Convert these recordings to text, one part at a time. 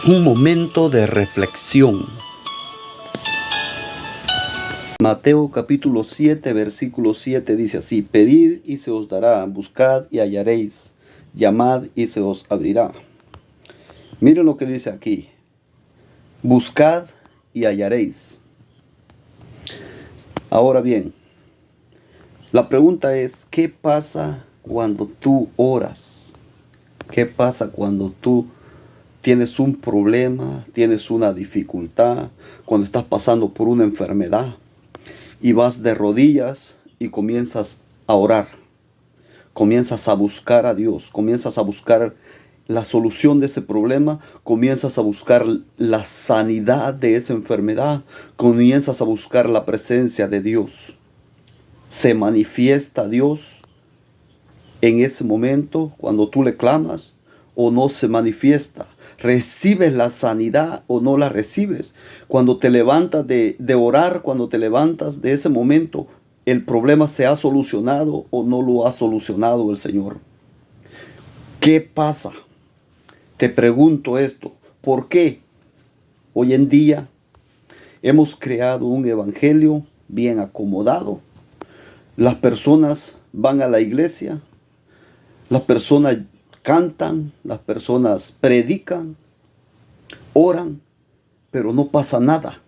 Un momento de reflexión. Mateo capítulo 7, versículo 7 dice así: Pedid y se os dará, buscad y hallaréis, llamad y se os abrirá. Miren lo que dice aquí: buscad y hallaréis. Ahora bien, la pregunta es: ¿qué pasa cuando tú oras? ¿Qué pasa cuando tú tienes un problema, tienes una dificultad, cuando estás pasando por una enfermedad y vas de rodillas y comienzas a orar, comienzas a buscar a Dios, comienzas a buscar la solución de ese problema, comienzas a buscar la sanidad de esa enfermedad, comienzas a buscar la presencia de Dios? Se manifiesta Dios en ese momento cuando tú le clamas, o no se manifiesta. ¿Recibes la sanidad o no la recibes? Cuando te levantas de orar, cuando te levantas de ese momento, ¿el problema se ha solucionado o no lo ha solucionado el Señor? ¿Qué pasa? Te pregunto esto: ¿por qué hoy en día hemos creado un evangelio bien acomodado? Las personas van a la iglesia, las personas cantan, las personas predican, oran, pero no pasa nada.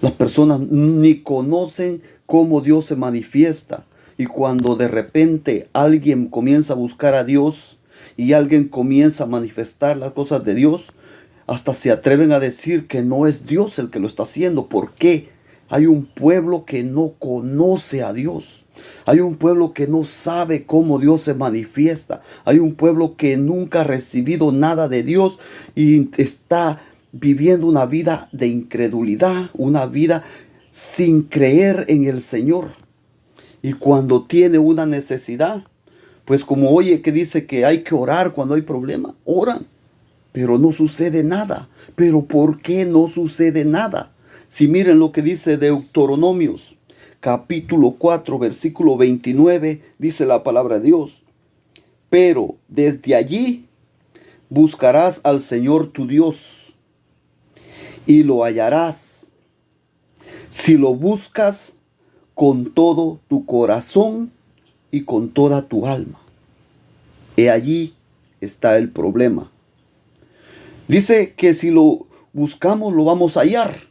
Las personas ni conocen cómo Dios se manifiesta. Y cuando de repente alguien comienza a buscar a Dios y alguien comienza a manifestar las cosas de Dios, hasta se atreven a decir que no es Dios el que lo está haciendo. ¿Por qué? Hay un pueblo que no conoce a Dios. Hay un pueblo que no sabe cómo Dios se manifiesta. Hay un pueblo que nunca ha recibido nada de Dios y está viviendo una vida de incredulidad, una vida sin creer en el Señor. Y cuando tiene una necesidad, pues como oye que dice que hay que orar cuando hay problema, oran, pero no sucede nada. ¿Pero por qué no sucede nada? Si miren lo que dice Deuteronomios, capítulo 4, versículo 29, dice la palabra de Dios: pero desde allí buscarás al Señor tu Dios y lo hallarás, si lo buscas con todo tu corazón y con toda tu alma. He allí está el problema. Dice que si lo buscamos lo vamos a hallar,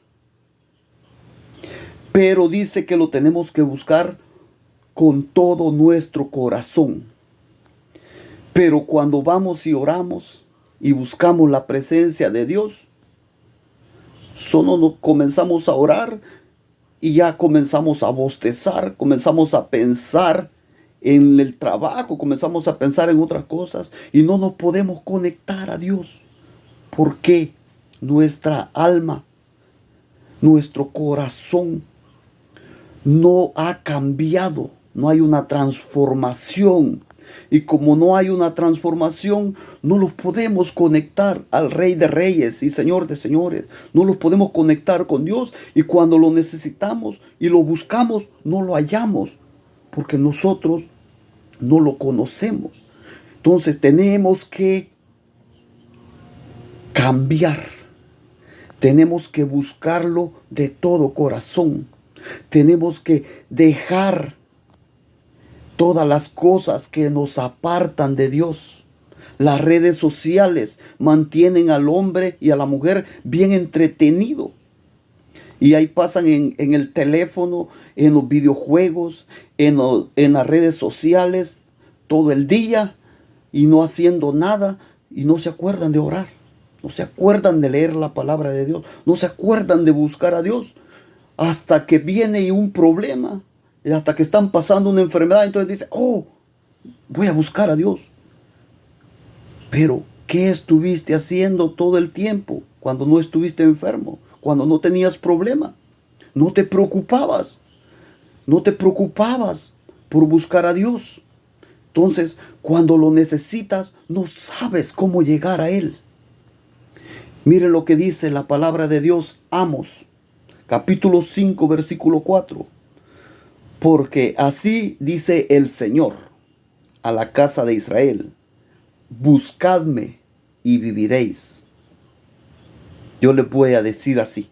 pero dice que lo tenemos que buscar con todo nuestro corazón. Pero cuando vamos y oramos y buscamos la presencia de Dios, solo nos comenzamos a orar y ya comenzamos a bostezar, comenzamos a pensar en el trabajo, comenzamos a pensar en otras cosas y no nos podemos conectar a Dios. ¿Por qué? Nuestra alma, nuestro corazón no ha cambiado, no hay una transformación. Y como no hay una transformación, no los podemos conectar al Rey de Reyes y Señor de Señores. No los podemos conectar con Dios, y cuando lo necesitamos y lo buscamos, no lo hallamos, porque nosotros no lo conocemos. Entonces tenemos que cambiar. Tenemos que buscarlo de todo corazón. Tenemos que dejar todas las cosas que nos apartan de Dios. Las redes sociales mantienen al hombre y a la mujer bien entretenido. Y ahí pasan en el teléfono, en los videojuegos, en las redes sociales, todo el día, y no haciendo nada, y no se acuerdan de orar. No se acuerdan de leer la palabra de Dios. No se acuerdan de buscar a Dios. Hasta que viene un problema, y hasta que están pasando una enfermedad, entonces dicen: oh, voy a buscar a Dios. Pero, ¿qué estuviste haciendo todo el tiempo cuando no estuviste enfermo? Cuando no tenías problema. No te preocupabas. No te preocupabas por buscar a Dios. Entonces, cuando lo necesitas, no sabes cómo llegar a Él. Miren lo que dice la palabra de Dios, Amos, capítulo 5, versículo 4. Porque así dice el Señor a la casa de Israel: buscadme y viviréis. Yo les voy a decir así.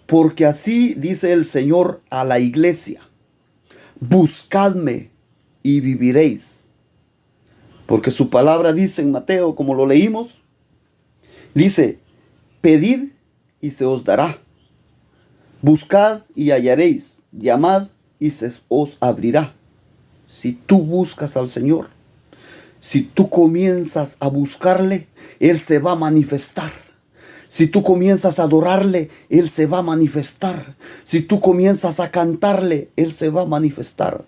Porque así dice el Señor a la iglesia: buscadme y viviréis. Porque su palabra dice en Mateo, como lo leímos, dice: pedid y se os dará. Buscad y hallaréis. Llamad y se os abrirá. Si tú buscas al Señor, si tú comienzas a buscarle, Él se va a manifestar. Si tú comienzas a adorarle, Él se va a manifestar. Si tú comienzas a cantarle, Él se va a manifestar.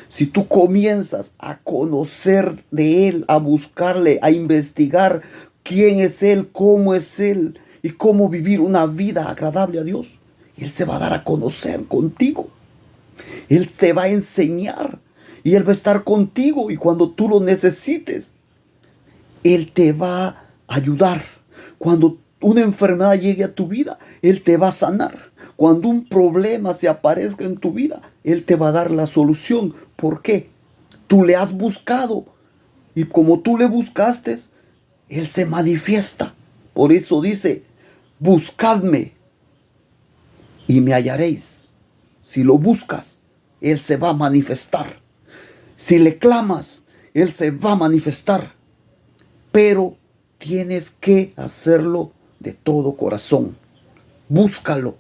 Si tú comienzas a conocer de Él, a buscarle, a investigar quién es Él, cómo es Él y cómo vivir una vida agradable a Dios, Él se va a dar a conocer contigo. Él te va a enseñar y Él va a estar contigo, y cuando tú lo necesites, Él te va a ayudar. Cuando una enfermedad llegue a tu vida, Él te va a sanar. Cuando un problema se aparezca en tu vida, Él te va a dar la solución. ¿Por qué? Tú le has buscado, y como tú le buscaste, Él se manifiesta. Por eso dice: buscadme y me hallaréis. Si lo buscas, Él se va a manifestar. Si le clamas, Él se va a manifestar. Pero tienes que hacerlo de todo corazón. Búscalo.